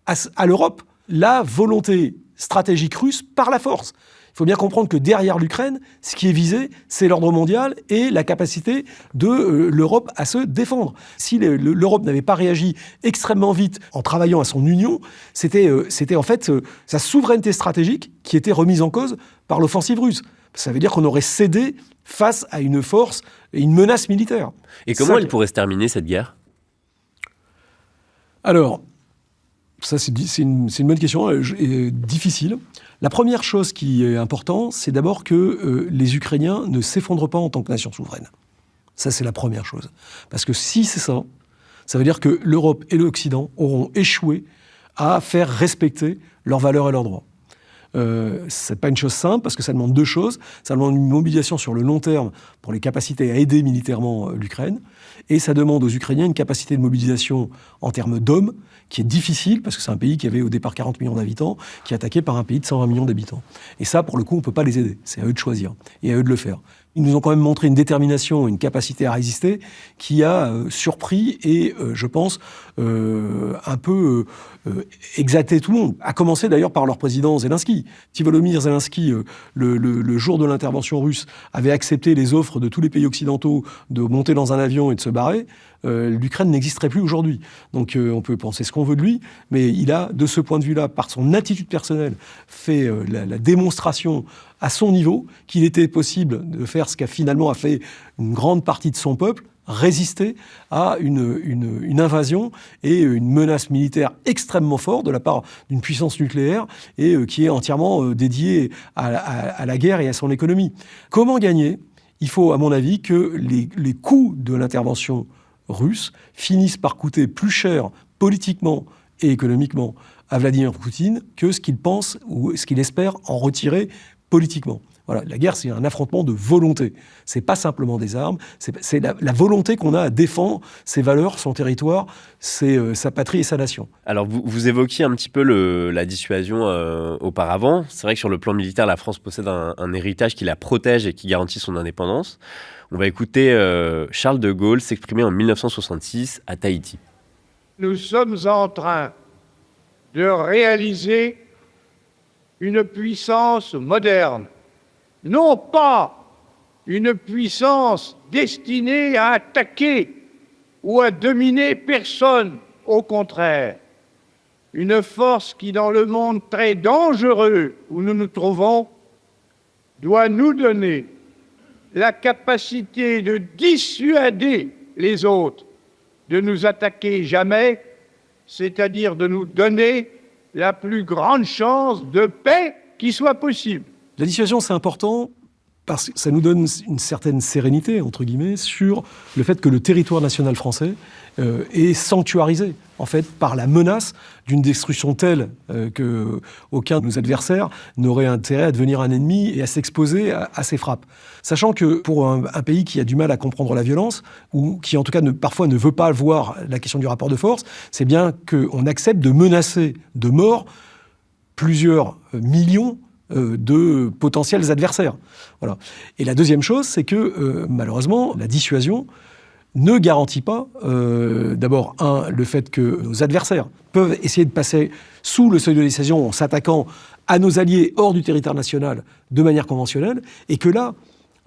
à l'Europe la volonté stratégique russe par la force. Il faut bien comprendre que derrière l'Ukraine, ce qui est visé, c'est l'ordre mondial et la capacité de l'Europe à se défendre. Si l'Europe n'avait pas réagi extrêmement vite en travaillant à son union, c'était en fait sa souveraineté stratégique qui était remise en cause par l'offensive russe. Ça veut dire qu'on aurait cédé face à une force et une menace militaire. Et comment elle pourrait se terminer, cette guerre ? Alors, ça c'est une bonne question, difficile. La première chose qui est importante, c'est d'abord que les Ukrainiens ne s'effondrent pas en tant que nation souveraine. Ça, c'est la première chose. Parce que si c'est ça, ça veut dire que l'Europe et l'Occident auront échoué à faire respecter leurs valeurs et leurs droits. C'est pas une chose simple, parce que ça demande deux choses. Ça demande une mobilisation sur le long terme pour les capacités à aider militairement l'Ukraine, et ça demande aux Ukrainiens une capacité de mobilisation en termes d'hommes, qui est difficile, parce que c'est un pays qui avait au départ 40 millions d'habitants, qui est attaqué par un pays de 120 millions d'habitants. Et ça, pour le coup, on ne peut pas les aider. C'est à eux de choisir, et à eux de le faire. Ils nous ont quand même montré une détermination, une capacité à résister qui a surpris et, je pense, un peu exalté tout le monde. À commencer d'ailleurs par leur président Zelensky. Si Volodymyr Zelensky, le jour de l'intervention russe, avait accepté les offres de tous les pays occidentaux de monter dans un avion et de se barrer, l'Ukraine n'existerait plus aujourd'hui. Donc on peut penser ce qu'on veut de lui, mais il a, de ce point de vue-là, par son attitude personnelle, fait la démonstration à son niveau qu'il était possible de faire ce qu'a finalement fait une grande partie de son peuple, résister à une invasion et une menace militaire extrêmement forte de la part d'une puissance nucléaire et qui est entièrement dédiée à la guerre et à son économie. Comment gagner ? Il faut, à mon avis, que les coûts de l'intervention russe finissent par coûter plus cher politiquement et économiquement à Vladimir Poutine que ce qu'il pense ou ce qu'il espère en retirer politiquement. Voilà, la guerre, c'est un affrontement de volonté. C'est pas simplement des armes, c'est la volonté qu'on a à défendre ses valeurs, son territoire, sa patrie et sa nation. Alors, vous évoquiez un petit peu la dissuasion auparavant. C'est vrai que sur le plan militaire, la France possède un héritage qui la protège et qui garantit son indépendance. On va écouter Charles de Gaulle s'exprimer en 1966 à Tahiti. Nous sommes en train de réaliser une puissance moderne. Non pas une puissance destinée à attaquer ou à dominer personne, au contraire. Une force qui, dans le monde très dangereux où nous nous trouvons, doit nous donner la capacité de dissuader les autres de nous attaquer jamais, c'est-à-dire de nous donner la plus grande chance de paix qui soit possible. La dissuasion, c'est important parce que ça nous donne une certaine sérénité, entre guillemets, sur le fait que le territoire national français est sanctuarisé, en fait, par la menace d'une destruction telle qu'aucun de nos adversaires n'aurait intérêt à devenir un ennemi et à s'exposer à ses frappes. Sachant que pour un pays qui a du mal à comprendre la violence, ou qui en tout cas parfois ne veut pas voir la question du rapport de force, c'est bien qu'on accepte de menacer de mort plusieurs millions de potentiels adversaires. Voilà. Et la deuxième chose, c'est que malheureusement, la dissuasion ne garantit pas, d'abord, le fait que nos adversaires peuvent essayer de passer sous le seuil de dissuasion en s'attaquant à nos alliés hors du territoire national de manière conventionnelle, et que là,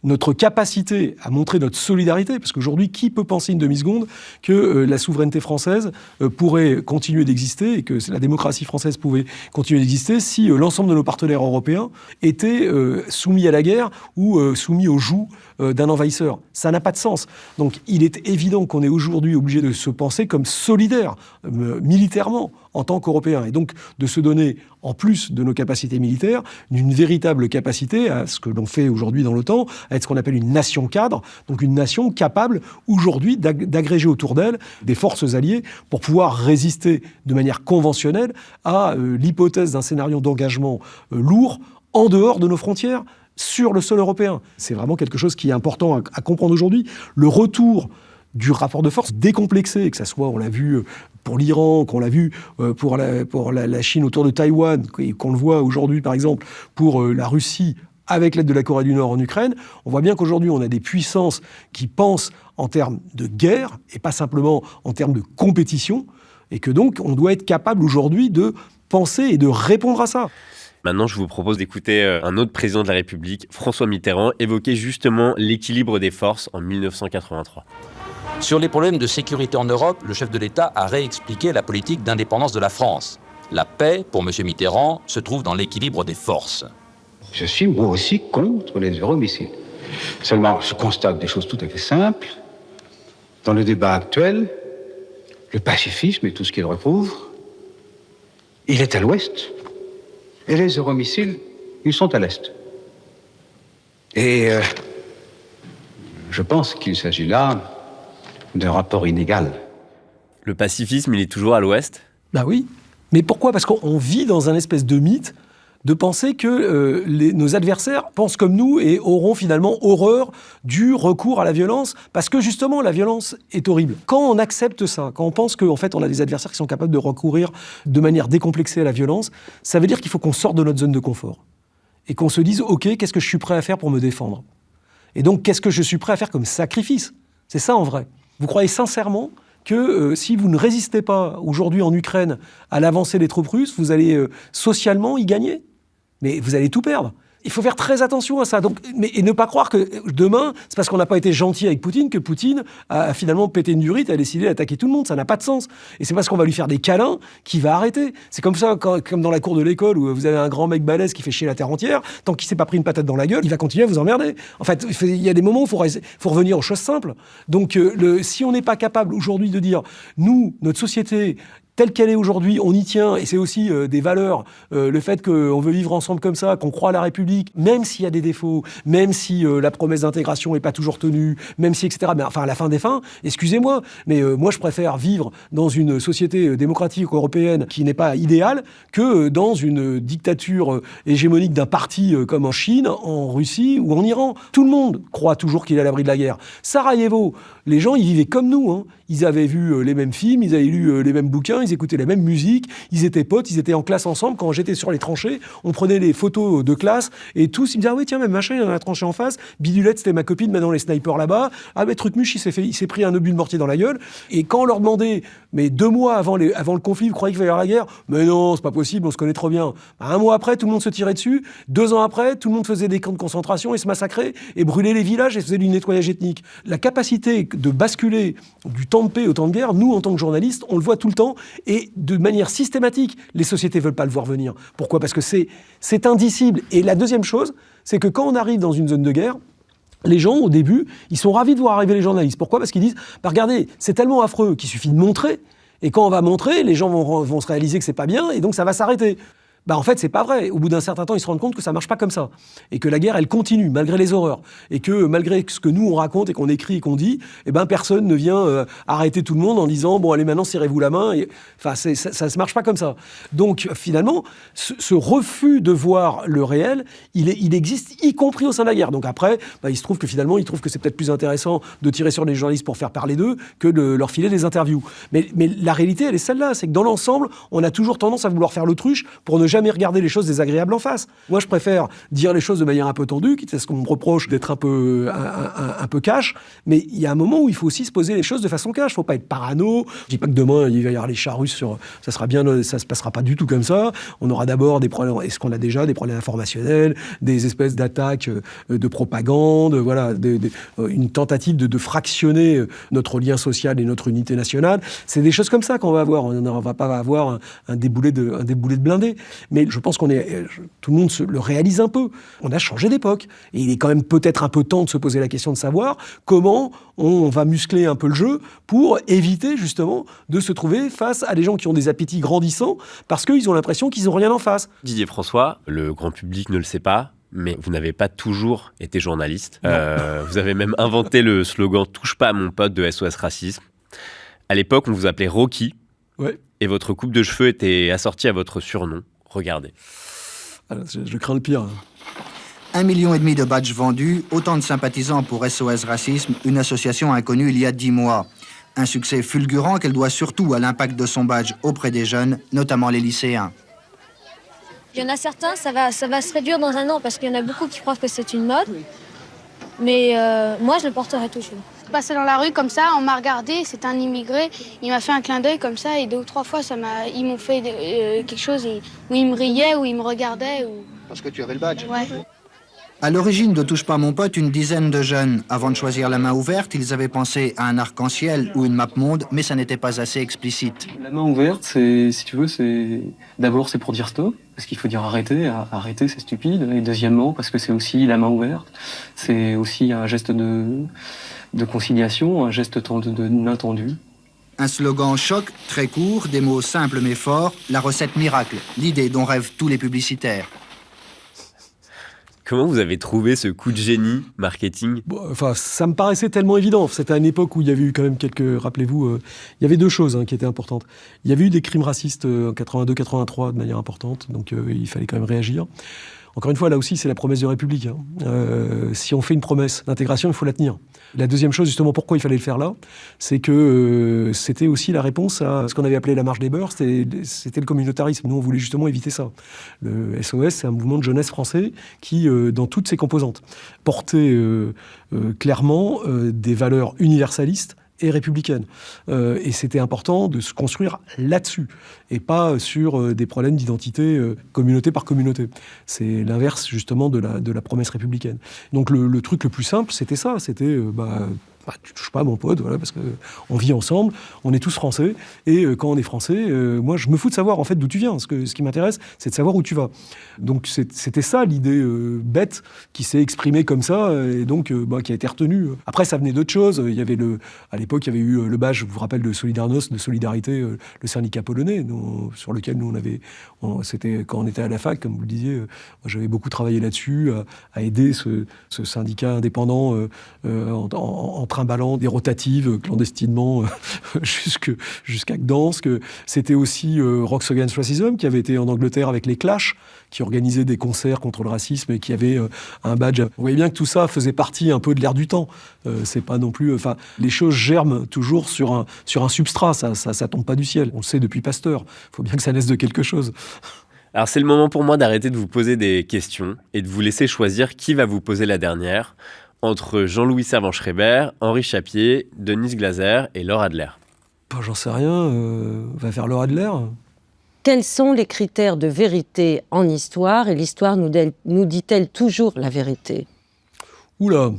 notre capacité à montrer notre solidarité, parce qu'aujourd'hui, qui peut penser une demi-seconde que la souveraineté française pourrait continuer d'exister et que la démocratie française pouvait continuer d'exister si l'ensemble de nos partenaires européens étaient soumis à la guerre ou soumis au joug d'un envahisseur. Ça n'a pas de sens. Donc il est évident qu'on est aujourd'hui obligé de se penser comme solidaire militairement en tant qu'Européens, et donc de se donner, en plus de nos capacités militaires, une véritable capacité à ce que l'on fait aujourd'hui dans l'OTAN, à être ce qu'on appelle une nation cadre, donc une nation capable aujourd'hui d'agréger autour d'elle des forces alliées pour pouvoir résister de manière conventionnelle à l'hypothèse d'un scénario d'engagement lourd en dehors de nos frontières, sur le sol européen. C'est vraiment quelque chose qui est important à comprendre aujourd'hui. Le retour du rapport de force décomplexé, que ça soit, on l'a vu pour l'Iran, qu'on l'a vu pour la Chine autour de Taïwan, qu'on le voit aujourd'hui par exemple pour la Russie avec l'aide de la Corée du Nord en Ukraine, on voit bien qu'aujourd'hui on a des puissances qui pensent en termes de guerre et pas simplement en termes de compétition, et que donc on doit être capable aujourd'hui de penser et de répondre à ça. Maintenant, je vous propose d'écouter un autre président de la République, François Mitterrand, évoquer justement l'équilibre des forces en 1983. Sur les problèmes de sécurité en Europe, le chef de l'État a réexpliqué la politique d'indépendance de la France. La paix, pour M. Mitterrand, se trouve dans l'équilibre des forces. Je suis moi aussi contre les euromissiles. Seulement, je constate des choses tout à fait simples. Dans le débat actuel, le pacifisme et tout ce qu'il recouvre, il est à l'ouest. Et les euromissiles, ils sont à l'est. Et je pense qu'il s'agit là d'un rapport inégal. Le pacifisme, il est toujours à l'ouest ? Ben oui. Mais pourquoi ? Parce qu'on vit dans un espèce de mythe de penser que nos adversaires pensent comme nous et auront finalement horreur du recours à la violence, parce que justement la violence est horrible. Quand on accepte ça, quand on pense qu'en fait on a des adversaires qui sont capables de recourir de manière décomplexée à la violence, ça veut dire qu'il faut qu'on sorte de notre zone de confort et qu'on se dise « Ok, qu'est-ce que je suis prêt à faire pour me défendre ?» Et donc, qu'est-ce que je suis prêt à faire comme sacrifice ? C'est ça en vrai. Vous croyez sincèrement que si vous ne résistez pas aujourd'hui en Ukraine à l'avancée des troupes russes, vous allez socialement y gagner ? Mais vous allez tout perdre. Il faut faire très attention à ça. Donc, et ne pas croire que demain, c'est parce qu'on n'a pas été gentil avec Poutine que Poutine a finalement pété une durite et a décidé d'attaquer tout le monde. Ça n'a pas de sens. Et c'est parce qu'on va lui faire des câlins qu'il va arrêter. C'est comme ça, comme dans la cour de l'école où vous avez un grand mec balèze qui fait chier la terre entière. Tant qu'il ne s'est pas pris une patate dans la gueule, il va continuer à vous emmerder. En fait, il y a des moments où il faut revenir aux choses simples. Donc, si on n'est pas capable aujourd'hui de dire, nous, notre société telle qu'elle est aujourd'hui, on y tient, et c'est aussi des valeurs, le fait qu'on veut vivre ensemble comme ça, qu'on croit à la République, même s'il y a des défauts, même si la promesse d'intégration n'est pas toujours tenue, même si, etc. Mais enfin, à la fin des fins, excusez-moi, mais moi, je préfère vivre dans une société démocratique européenne qui n'est pas idéale que dans une dictature hégémonique d'un parti comme en Chine, en Russie ou en Iran. Tout le monde croit toujours qu'il est à l'abri de la guerre. Sarajevo, les gens, ils vivaient comme nous, hein. Ils avaient vu les mêmes films, ils avaient lu les mêmes bouquins, ils écoutaient la même musique, ils étaient potes, ils étaient en classe ensemble. Quand j'étais sur les tranchées, on prenait les photos de classe et tous, ils me disaient « Ah oui, tiens, même machin, il y en a la tranchée en face. Bidulette, c'était ma copine, maintenant les snipers là-bas. Ah mais Trucmuche, il s'est pris un obus de mortier dans la gueule. » Et quand on leur demandait « Mais 2 mois avant le conflit, vous croyez qu'il va y avoir la guerre ?»« Mais non, c'est pas possible, on se connaît trop bien. » 1 mois après, tout le monde se tirait dessus. 2 ans après, tout le monde faisait des camps de concentration et se massacrait et brûlait les villages et faisait du nettoyage ethnique. La capacité de basculer du temps de paix au temps de guerre, nous, en tant que journalistes, on le voit tout le temps et de manière systématique. Les sociétés ne veulent pas le voir venir. Pourquoi ? Parce que c'est indicible. Et la deuxième chose, c'est que quand on arrive dans une zone de guerre, les gens, au début, ils sont ravis de voir arriver les journalistes. Pourquoi ? Parce qu'ils disent « Regardez, c'est tellement affreux qu'il suffit de montrer. Et quand on va montrer, les gens vont se réaliser que c'est pas bien et donc ça va s'arrêter. » En fait, c'est pas vrai. Au bout d'un certain temps, ils se rendent compte que ça marche pas comme ça. Et que la guerre, elle continue, malgré les horreurs. Et que malgré ce que nous, on raconte et qu'on écrit et qu'on dit, personne ne vient arrêter tout le monde en disant « Bon, allez, maintenant, serrez-vous la main. » Enfin, ça se marche pas comme ça. Donc, finalement, ce refus de voir le réel, il existe, y compris au sein de la guerre. Donc après, il se trouve que finalement, ils trouvent que c'est peut-être plus intéressant de tirer sur les journalistes pour faire parler d'eux que de leur filer des interviews. Mais la réalité, elle est celle-là. C'est que dans l'ensemble, on a toujours tendance à vouloir faire l'autruche pour ne jamais regarder les choses désagréables en face. Moi, je préfère dire les choses de manière un peu tendue, quitte à ce qu'on me reproche d'être un peu cash, mais il y a un moment où il faut aussi se poser les choses de façon cash. Il ne faut pas être parano. Je dis pas que demain, il va y avoir les chars russes ça sera bien, ça se passera pas du tout comme ça. On aura d'abord des problèmes, est-ce qu'on a déjà des problèmes informationnels, des espèces d'attaques de propagande, voilà, une tentative de fractionner notre lien social et notre unité nationale. C'est des choses comme ça qu'on va avoir. On ne va pas avoir un déboulé de blindés. Mais je pense tout le monde le réalise un peu. On a changé d'époque. Et il est quand même peut-être un peu temps de se poser la question de savoir comment on va muscler un peu le jeu pour éviter justement de se trouver face à des gens qui ont des appétits grandissants parce qu'ils ont l'impression qu'ils n'ont rien en face. Didier François, le grand public ne le sait pas, mais vous n'avez pas toujours été journaliste. Vous avez même inventé le slogan « Touche pas à mon pote » de SOS Racisme. À l'époque, on vous appelait Rocky. Ouais. Et votre coupe de cheveux était assortie à votre surnom. Regardez. Alors, je crains le pire. 1,5 million de badges vendus, autant de sympathisants pour SOS Racisme, une association inconnue il y a 10 mois. Un succès fulgurant qu'elle doit surtout à l'impact de son badge auprès des jeunes, notamment les lycéens. Il y en a certains, ça va se réduire dans 1 an parce qu'il y en a beaucoup qui croient que c'est une mode. Mais moi, je le porterai toujours. Je passais dans la rue comme ça, on m'a regardé, c'est un immigré, il m'a fait un clin d'œil comme ça et 2 ou 3 fois ils m'ont fait quelque chose où ils me riaient, où ils me regardaient. Parce que tu avais le badge. Ouais. À l'origine de Touche pas mon pote, une dizaine de jeunes. Avant de choisir la main ouverte, ils avaient pensé à un arc-en-ciel ou une map monde, mais ça n'était pas assez explicite. La main ouverte, si tu veux, d'abord c'est pour dire stop, parce qu'il faut dire arrêter, arrêter c'est stupide. Et deuxièmement, parce que c'est aussi la main ouverte, c'est aussi un geste de conciliation, un geste d'inattendu. Un slogan choc, très court, des mots simples mais forts, la recette miracle, l'idée dont rêvent tous les publicitaires. Comment vous avez trouvé ce coup de génie marketing ? Ça me paraissait tellement évident. C'était à une époque où il y avait eu quand même rappelez-vous, il y avait 2 choses qui étaient importantes. Il y avait eu des crimes racistes en 82-83 de manière importante, donc il fallait quand même réagir. Encore une fois, là aussi, c'est la promesse de République. Si on fait une promesse d'intégration, il faut la tenir. La deuxième chose, justement, pourquoi il fallait le faire là, c'est que c'était aussi la réponse à ce qu'on avait appelé la marche des beurs, c'était le communautarisme. Nous, on voulait justement éviter ça. Le SOS, c'est un mouvement de jeunesse français qui, dans toutes ses composantes, portait clairement des valeurs universalistes et républicaine. Et c'était important de se construire là-dessus, et pas sur des problèmes d'identité communauté par communauté. C'est l'inverse, justement, de la promesse républicaine. Donc le truc le plus simple, c'était ça, c'était tu touches pas à mon pote, voilà, parce qu'on vit ensemble, on est tous français, et quand on est français, moi je me fous de savoir en fait d'où tu viens. Ce qui m'intéresse, c'est de savoir où tu vas. Donc c'était ça l'idée bête qui s'est exprimée comme ça, et donc qui a été retenue. Après, ça venait d'autres choses. À l'époque, il y avait eu le badge, je vous rappelle, de Solidarność, de Solidarité, le syndicat polonais, sur lequel nous c'était quand on était à la fac, comme vous le disiez. Moi, j'avais beaucoup travaillé là-dessus, à aider ce syndicat indépendant en trimballant des rotatives clandestinement jusqu'à Gdansk. C'était aussi Rocks Against Racism, qui avait été en Angleterre avec les Clash, qui organisait des concerts contre le racisme et qui avait un badge. Vous voyez bien que tout ça faisait partie un peu de l'air du temps. C'est pas non plus... les choses germent toujours sur un substrat, ça tombe pas du ciel. On le sait depuis Pasteur. Il faut bien que ça naisse de quelque chose. Alors c'est le moment pour moi d'arrêter de vous poser des questions et de vous laisser choisir qui va vous poser la dernière, entre Jean-Louis Servan-Schreiber, Henri Chapier, Denise Glaser et Laure Adler. J'en sais rien. On va faire Laure Adler. Quels sont les critères de vérité en histoire, et l'histoire nous dit-elle toujours la vérité? Oula,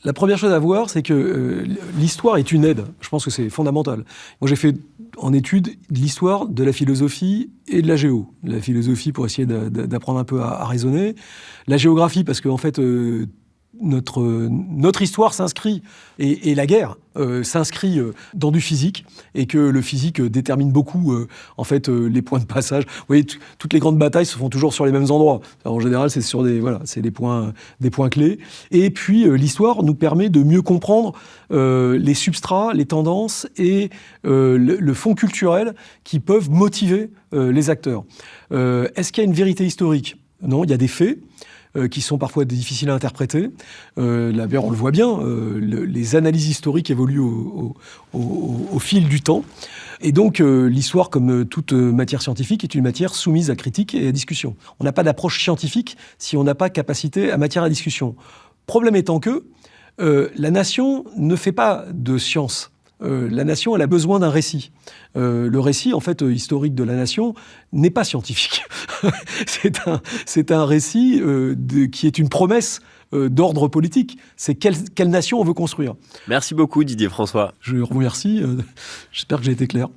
la première chose à voir, c'est que l'histoire est une aide. Je pense que c'est fondamental. Moi, j'ai fait en étude de l'histoire, de la philosophie et de la géo. La philosophie pour essayer d'apprendre un peu à raisonner. La géographie, parce qu'en fait... Notre histoire s'inscrit, et la guerre s'inscrit dans du physique, et que le physique détermine beaucoup les points de passage. Vous voyez, toutes les grandes batailles se font toujours sur les mêmes endroits. Alors, en général, c'est sur des points clés. Et puis, l'histoire nous permet de mieux comprendre les substrats, les tendances et le fond culturel qui peuvent motiver les acteurs. Est-ce qu'il y a une vérité historique? Non, il y a des faits qui sont parfois difficiles à interpréter. D'ailleurs, on le voit bien, les analyses historiques évoluent au fil du temps. Et donc, l'histoire, comme toute matière scientifique, est une matière soumise à critique et à discussion. On n'a pas d'approche scientifique si on n'a pas capacité à matière à discussion. Problème étant que la nation ne fait pas de science. La nation, elle a besoin d'un récit. Le récit, en fait, historique de la nation n'est pas scientifique. c'est un récit qui est une promesse d'ordre politique. C'est quelle nation on veut construire. Merci beaucoup, Didier François. Je vous remercie. J'espère que j'ai été clair.